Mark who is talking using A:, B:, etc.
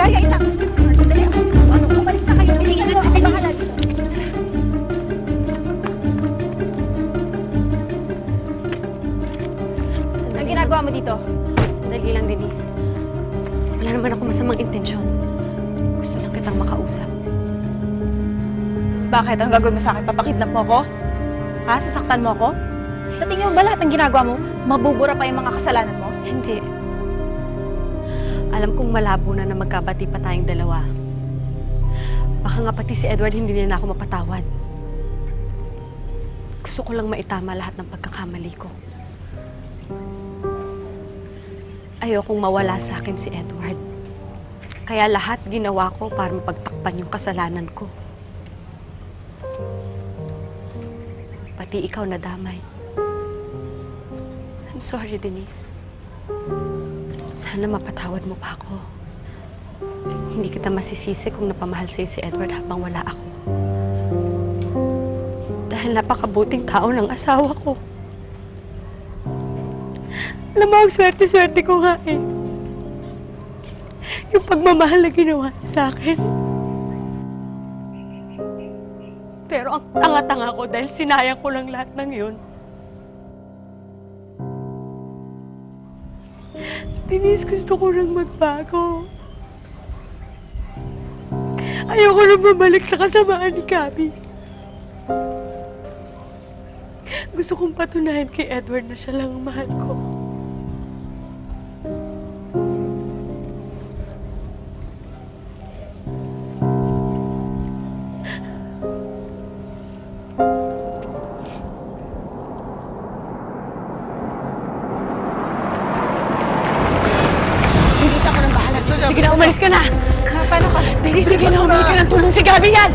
A: Ay, tapos please, Marco, dali ako. Ano, umalis na kayo. Bilisan mo, ako bahala dito. Anong ginagawa mo dito?
B: Sandali lang, Denise. Wala naman ako masamang intensyon. Gusto lang kitang makausap.
A: Bakit? Anong gagawin mo sa akin? Papakidnap mo ako? Ha? Sasaktan mo ako? Sa tingin mo ba lahat ng ginagawa mo, mabubura pa yung mga kasalanan mo?
B: Hindi. Alam kong malabo na magkabati pa tayong dalawa. Baka nga pati si Edward hindi niya na ako mapatawad. Gusto ko lang maitama lahat ng pagkakamali ko. Ayokong mawala sa akin si Edward. Kaya lahat ginawa ko para mapagtakpan yung kasalanan ko. Pati ikaw nadamay. I'm sorry, Denise. Sana mapatawad mo pa ako. Hindi kita masisisi kung napamahal sa'yo si Edward habang wala ako. Dahil napakabuting tao ng asawa ko. Alam mo, ang swerte-swerte ko nga eh. Yung pagmamahal na ginawa niya sa akin. Pero ang tanga-tanga ko dahil sinayang ko lang lahat ng yun. Denise, gusto ko nang magbago. Ayoko nang bumalik sa kasamaan ni Gabi. Gusto kong patunayan kay Edward na siya lang ang mahal ko. Sige na, umalis ka na!
A: Paano ka?
B: Denise, sige na, humingi ka ng tulong si Gabi yan!